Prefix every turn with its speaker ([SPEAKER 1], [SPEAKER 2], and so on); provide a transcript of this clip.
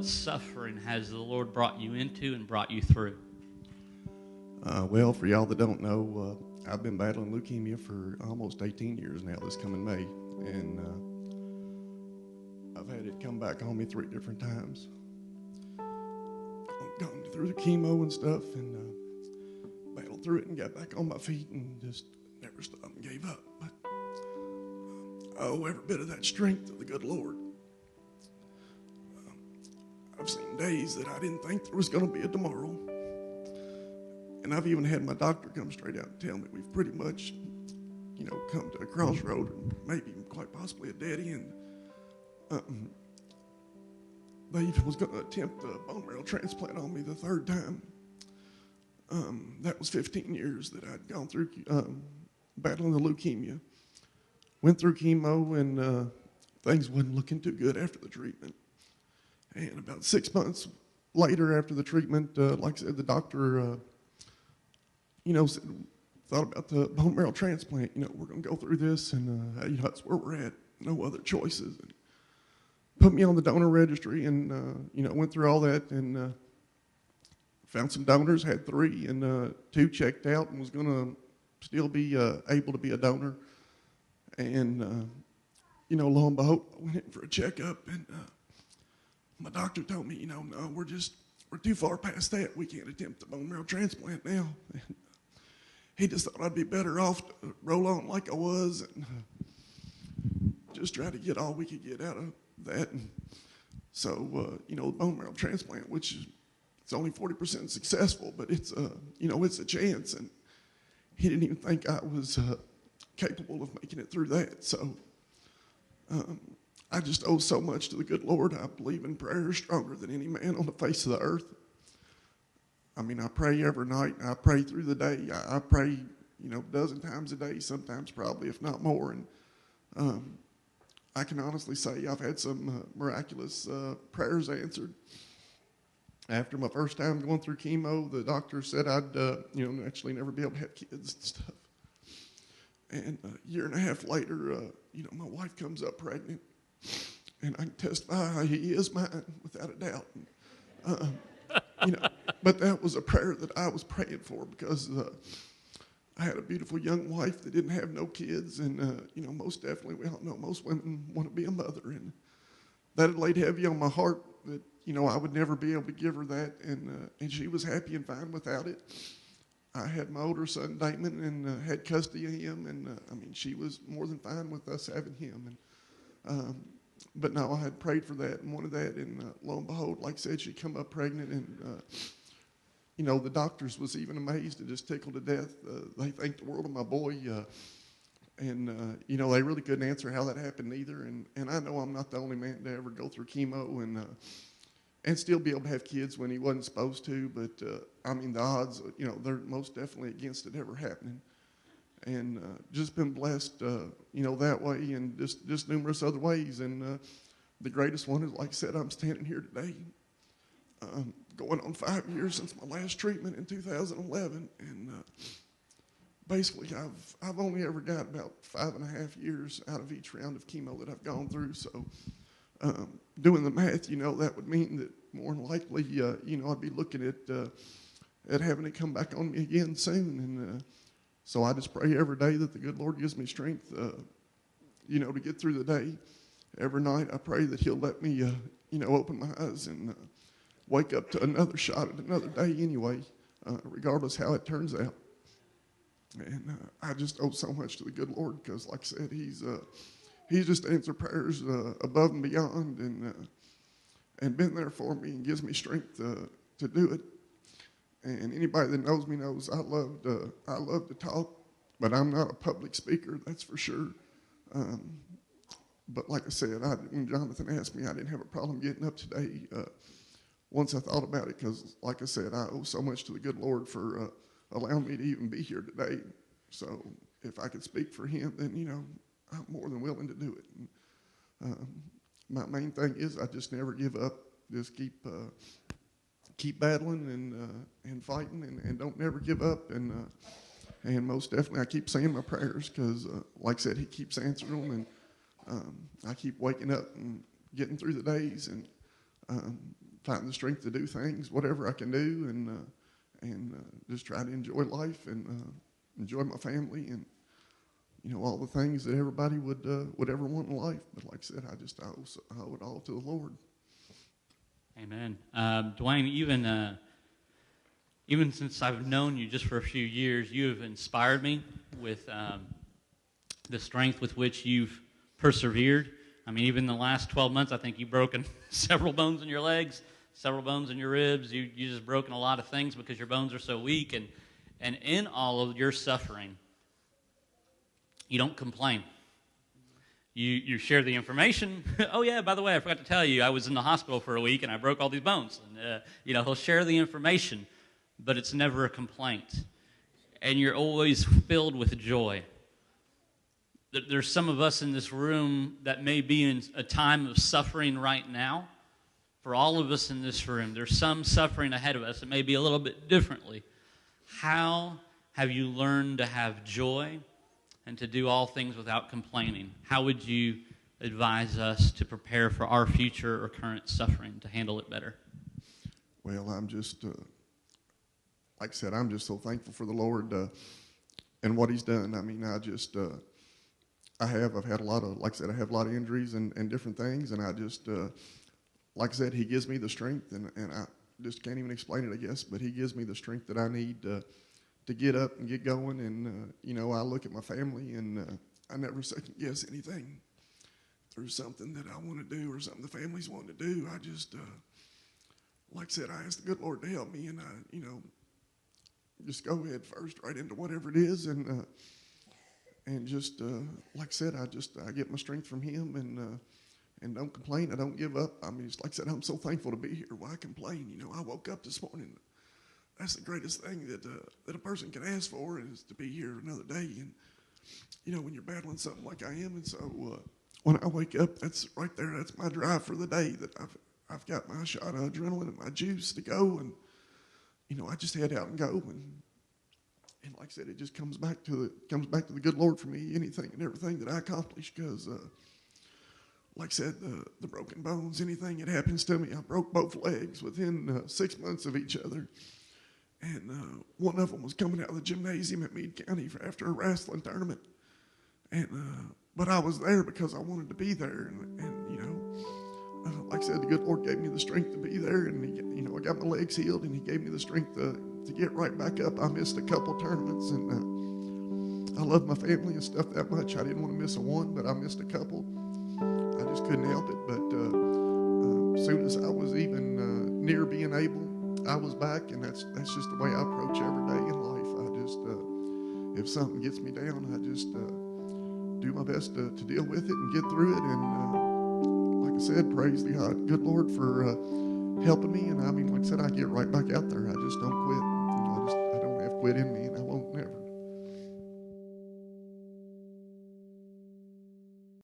[SPEAKER 1] what suffering has the Lord brought you into and brought you through?
[SPEAKER 2] Well, for y'all that don't know, I've been battling leukemia for almost 18 years now this coming May. And I've had it come back on me 3 different times. I've gone through the chemo and stuff and battled through it and got back on my feet and just never stopped and gave up. But I owe every bit of that strength to the good Lord. I've seen days that I didn't think there was going to be a tomorrow. And I've even had my doctor come straight out and tell me we've pretty much, come to a crossroad and maybe quite possibly a dead end. They even was going to attempt a bone marrow transplant on me the 3rd time. That was 15 years that I'd gone through battling the leukemia. Went through chemo and things wasn't looking too good after the treatment. And about 6 months later after the treatment, like I said, the doctor, thought about the bone marrow transplant. We're going to go through this, and that's where we're at. No other choices. And put me on the donor registry, and went through all that, and found some donors. Had 3, and 2 checked out, and was going to still be able to be a donor. And lo and behold, I went in for a checkup, and my doctor told me, no, we're too far past that. We can't attempt the bone marrow transplant now. And he just thought I'd be better off to roll on like I was and just try to get all we could get out of that. And so, the bone marrow transplant, which it's only 40% successful, but it's a chance. And he didn't even think I was capable of making it through that. So I just owe so much to the good Lord. I believe in prayer stronger than any man on the face of the earth. I mean, I pray every night. I pray through the day. I pray, a dozen times a day, sometimes probably, if not more. And I can honestly say I've had some miraculous prayers answered. After my first time going through chemo, the doctor said I'd, actually never be able to have kids and stuff. And a year and a half later, my wife comes up pregnant. And I can testify he is mine without a doubt. And, but that was a prayer that I was praying for because I had a beautiful young wife that didn't have no kids. And, most definitely, we all know most women want to be a mother. And that had laid heavy on my heart that, I would never be able to give her that. And she was happy and fine without it. I had my older son, Damon, and had custody of him. And, she was more than fine with us having him. And, but no, I had prayed for that and wanted that, and lo and behold, like I said, she come up pregnant, and the doctors was even amazed and just tickled to death. They thanked the world of my boy, and they really couldn't answer how that happened either. And I know I'm not the only man to ever go through chemo and still be able to have kids when he wasn't supposed to. But the odds, they're most definitely against it ever happening. And just been blessed, that way, and just numerous other ways. And the greatest one is, like I said, I'm standing here today, going on 5 years since my last treatment in 2011. And basically, I've only ever got about 5.5 years out of each round of chemo that I've gone through. So doing the math, that would mean that more than likely, I'd be looking at having it come back on me again soon. And so I just pray every day that the good Lord gives me strength, to get through the day. Every night I pray that he'll let me, open my eyes and wake up to another shot at another day anyway, regardless how it turns out. And I just owe so much to the good Lord because, like I said, he's just answered prayers above and beyond and been there for me and gives me strength to do it. And anybody that knows me knows I love to talk, but I'm not a public speaker, that's for sure. But like I said, when Jonathan asked me, I didn't have a problem getting up today once I thought about it because, like I said, I owe so much to the good Lord for allowing me to even be here today. So if I could speak for him, then, I'm more than willing to do it. And, my main thing is I just never give up. Just keep battling and fighting and don't never give up. And most definitely I keep saying my prayers because, like I said, he keeps answering them. And I keep waking up and getting through the days. And find the strength to do things, whatever I can do, and just try to enjoy life and enjoy my family and all the things that everybody would ever want in life. But like I said, I owe it all to the Lord.
[SPEAKER 1] Amen. Dwayne, even since I've known you just for a few years, you have inspired me with the strength with which you've persevered. I mean, even in the last 12 months, I think you've broken several bones in your legs, several bones in your ribs. You just broken a lot of things because your bones are so weak. And in all of your suffering, you don't complain. You share the information. Oh, yeah, by the way, I forgot to tell you, I was in the hospital for a week and I broke all these bones. And, he'll share the information, but it's never a complaint. And you're always filled with joy. There's some of us in this room that may be in a time of suffering right now. For all of us in this room, there's some suffering ahead of us. It may be a little bit differently. How have you learned to have joy and to do all things without complaining? How would you advise us to prepare for our future or current suffering to handle it better?
[SPEAKER 2] Well, I'm just, like I said, I'm just so thankful for the Lord and what He's done. I mean, I've had a lot of, like I said, I have a lot of injuries and different things, and I just, like I said, He gives me the strength, and I just can't even explain it, I guess, but He gives me the strength that I need to get up and get going. And, I look at my family, and I never second guess anything. If there's something that I want to do or something the families want to do, I just, like I said, I ask the good Lord to help me, and just go ahead first right into whatever it is, and just, like I said, I get my strength from Him, and don't complain. I don't give up. I mean, it's like I said, I'm so thankful to be here. Why complain? I woke up this morning. That's the greatest thing that a person can ask for, is to be here another day. And, when you're battling something like I am, and so when I wake up, that's right there. That's my drive for the day, that I've got my shot of adrenaline and my juice to go. And, I just head out and go. And like I said, it just comes back to the good Lord for me, anything and everything that I accomplish, because like I said, the broken bones, anything that happens to me, I broke both legs within 6 months of each other. And one of them was coming out of the gymnasium at Meade County after a wrestling tournament. And but I was there because I wanted to be there. And like I said, the good Lord gave me the strength to be there. And I got my legs healed, and He gave me the strength to get right back up. I missed a couple tournaments, and I love my family and stuff that much. I didn't want to miss a one, but I missed a couple. I just couldn't help it. But as soon as I was even near being able, I was back, and that's just the way I approach every day in life. I just, if something gets me down, I just do my best to deal with it and get through it. And like I said, praise the good Lord for helping me. And I mean, like I said, I get right back out there. I just don't quit. I don't have quit in me, and